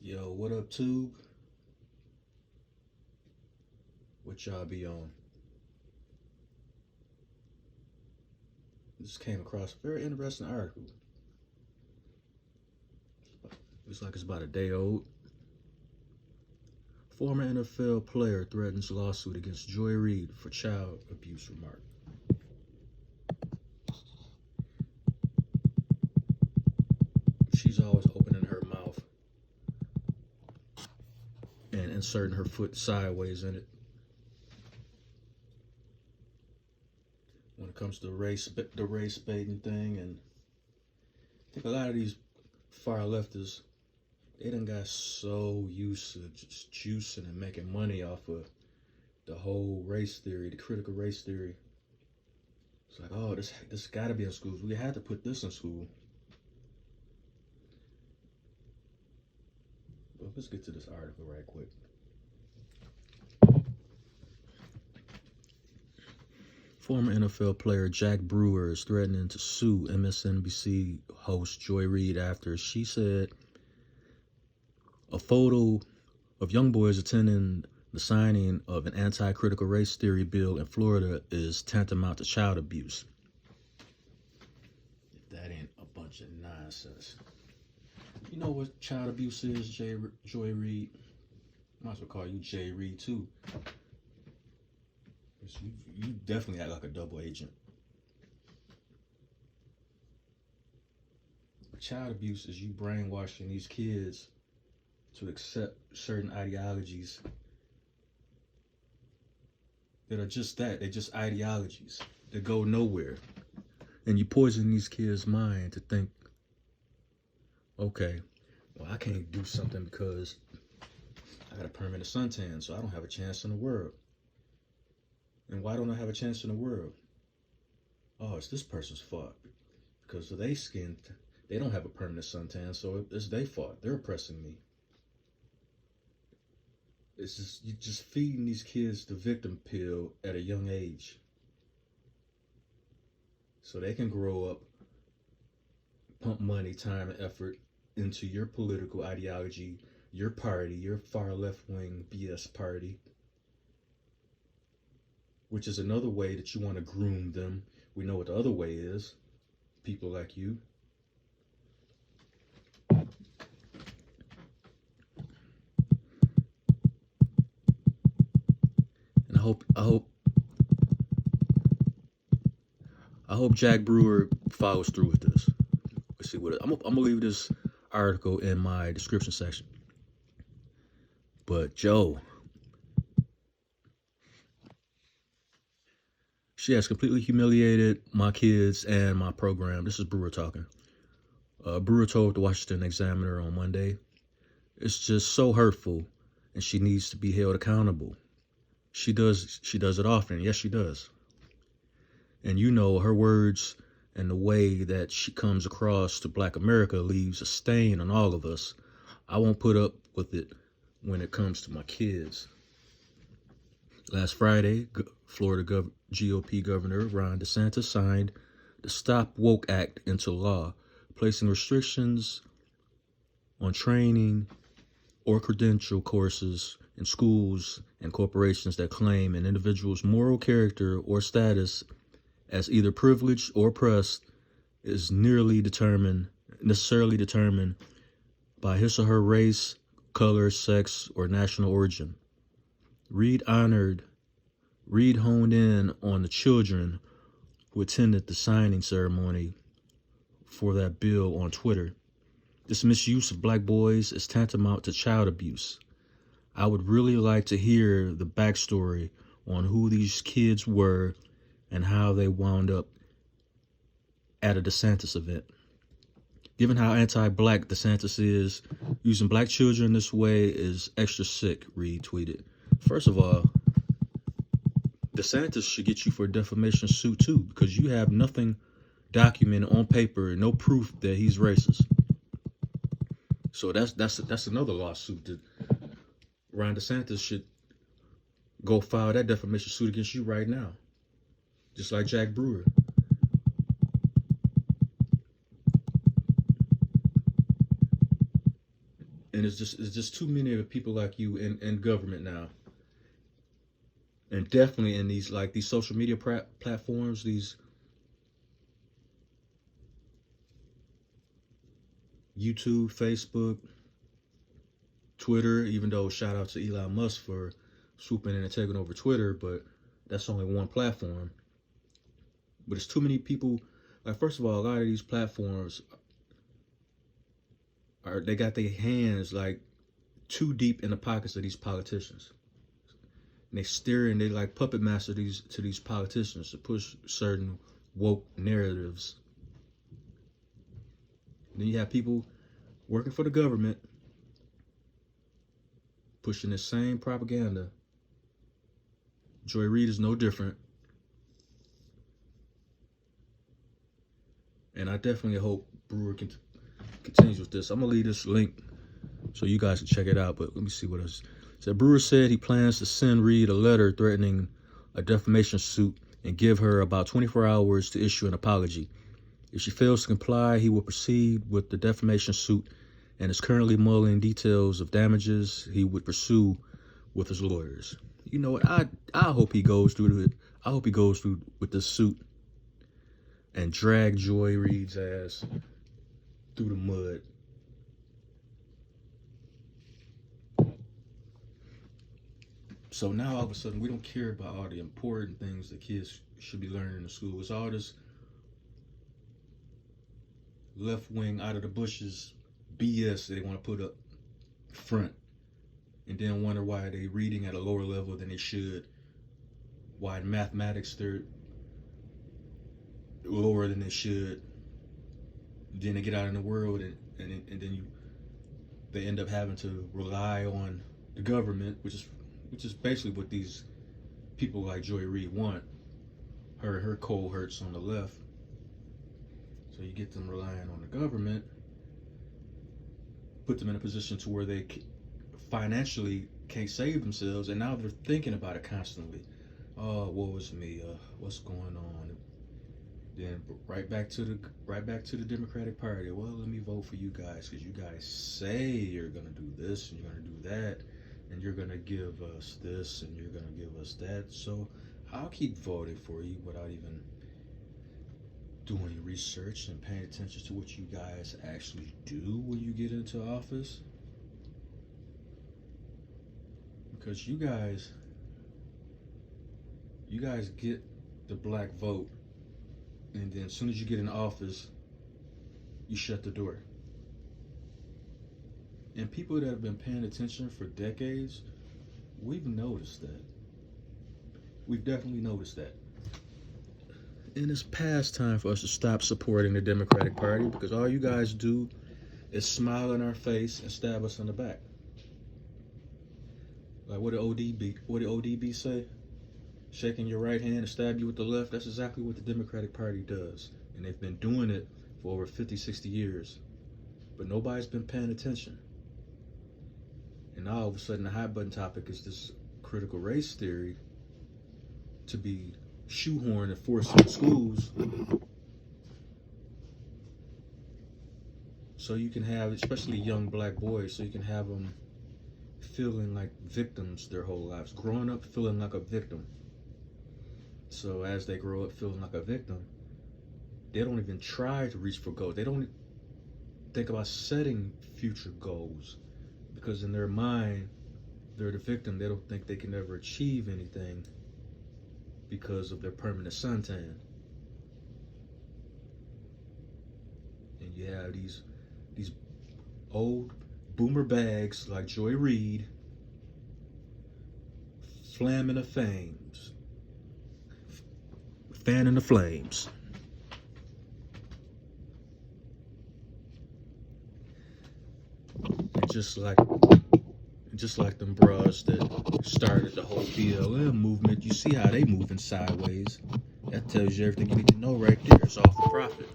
Yo, what up, Tube? What y'all be on? Just came across a very interesting article. Looks like it's about a day old. Former NFL player threatens lawsuit against Joy Reid for child abuse remark. She's always opening her mouth and inserting her foot sideways in it. When it comes to the race baiting thing, and I think a lot of these far leftists, they done got so used to just juicing and making money off of the whole race theory, the critical race theory. It's like, oh, this got to be in schools. We had to put this in school. But let's get to this article right quick. Former NFL player Jack Brewer is threatening to sue MSNBC host Joy Reid after she said a photo of young boys attending the signing of an anti-critical race theory bill in Florida is tantamount to child abuse. If that ain't a bunch of nonsense. You know what child abuse is, Joy Reid? Might as well call you Jay Reid too. You definitely act like a double agent. Child abuse is you brainwashing these kids to accept certain ideologies that are just that. They're just ideologies that go nowhere. And you poison these kids' mind to think, okay, well, I can't do something because I got a permanent suntan, so I don't have a chance in the world. And why don't I have a chance in the world? Oh, it's this person's fault. Because of their skin, they don't have a permanent suntan, so it's their fault. They're oppressing me. It's just, you're just feeding these kids the victim pill at a young age. So they can grow up, pump money, time, and effort into your political ideology, your party, your far left-wing BS party, which is another way that you want to groom them. We know what the other way is. People like you. And I hope Jack Brewer follows through with this. Let's see what I'm gonna leave this article in my description section. But Joe, she has completely humiliated my kids and my program. This is Brewer talking. Brewer told the Washington Examiner on Monday, it's just so hurtful and she needs to be held accountable. She does it often. Yes, she does. And you know, her words and the way that she comes across to Black America leaves a stain on all of us. I won't put up with it when it comes to my kids. Last Friday, Florida GOP Governor Ron DeSantis signed the Stop Woke Act into law, placing restrictions on training or credential courses in schools and corporations that claim an individual's moral character or status as either privileged or oppressed is necessarily determined by his or her race, color, sex, or national origin. Reid honed in on the children who attended the signing ceremony for that bill on Twitter. This misuse of Black boys is tantamount to child abuse. I would really like to hear the backstory on who these kids were and how they wound up at a DeSantis event. Given how anti-Black DeSantis is, using Black children this way is extra sick, Reid tweeted. First of all, DeSantis should get you for a defamation suit too, because you have nothing documented on paper, no proof that he's racist. So that's another lawsuit that Ron DeSantis should go file that defamation suit against you right now, just like Jack Brewer. And it's just too many of people like you in government now, and definitely in these social media platforms, these YouTube, Facebook, Twitter. Even though shout out to Elon Musk for swooping in and taking over Twitter, but that's only one platform. But it's too many people. Like, first of all, a lot of these platforms they got their hands like too deep in the pockets of these politicians. And they steer and they like puppet master these politicians to push certain woke narratives. And then you have people working for the government pushing the same propaganda. Joy Reid is no different. And I definitely hope Brewer continues with this. I'm going to leave this link so you guys can check it out. But let me see what else. So Brewer said he plans to send Reid a letter threatening a defamation suit and give her about 24 hours to issue an apology. If she fails to comply, he will proceed with the defamation suit and is currently mulling details of damages he would pursue with his lawyers. You know what? I hope he goes through it. I hope he goes through with this suit and drag Joy Reid's ass through the mud. So now all of a sudden we don't care about all the important things that kids should be learning in school. It's all this left wing out of the bushes BS that they want to put up front, and then wonder why they're reading at a lower level than they should. Why in mathematics they're lower than they should. Then they get out in the world and then they end up having to rely on the government, which is basically what these people like Joy Reid want. Her cohorts on the left. So you get them relying on the government, put them in a position to where they financially can't save themselves, and now they're thinking about it constantly. Oh, woe is me. What's going on? Then right back to the Democratic Party. Well, let me vote for you guys because you guys say you're gonna do this and you're gonna do that, and you're gonna give us this and you're gonna give us that. So I'll keep voting for you without even doing research and paying attention to what you guys actually do when you get into office. Because you guys get the black vote, and then as soon as you get in office, you shut the door. And people that have been paying attention for decades, we've noticed that. We've definitely noticed that. And it's past time for us to stop supporting the Democratic Party, because all you guys do is smile in our face and stab us in the back. Like what did ODB say? Shaking your right hand and stab you with the left. That's exactly what the Democratic Party does. And they've been doing it for over 50, 60 years. But nobody's been paying attention. And now all of a sudden the hot button topic is this critical race theory to be shoehorned and forced into schools, so you can have, especially young black boys, so you can have them feeling like victims their whole lives, growing up feeling like a victim. So as they grow up feeling like a victim, they don't even try to reach for goals. They don't think about setting future goals, because in their mind they're the victim. They don't think they can ever achieve anything because of their permanent suntan. And you have these old boomer bags like Joy Reid fanning the flames. And just like them bras that started the whole BLM movement, you see how they moving sideways. That tells you everything you need to know right there. It's all for profit.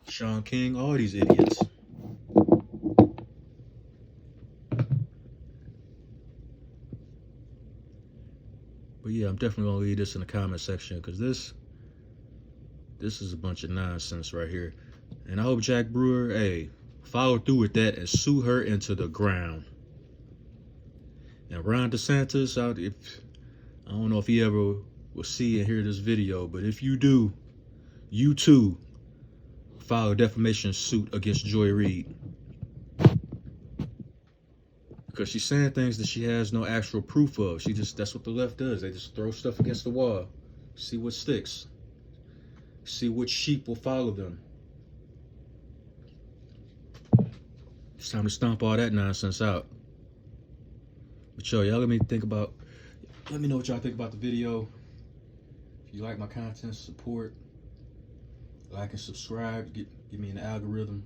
Sean King, all these idiots. But yeah, I'm definitely gonna leave this in the comment section, because this is a bunch of nonsense right here. And I hope Jack Brewer, hey, follow through with that and sue her into the ground. And Ron DeSantis, I don't know if he ever will see and hear this video, but if you do, you too file a defamation suit against Joy Reid. Because she's saying things that she has no actual proof of. That's what the left does. They just throw stuff against the wall. See what sticks. See which sheep will follow them. It's time to stomp all that nonsense out. But y'all let me know what y'all think about the video. If you like my content, support, like and subscribe, get me an algorithm.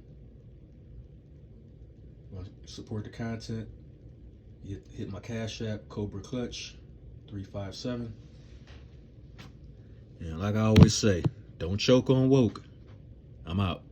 Support the content. Hit my Cash App, Cobra Clutch 357. And like I always say, don't choke on woke. I'm out.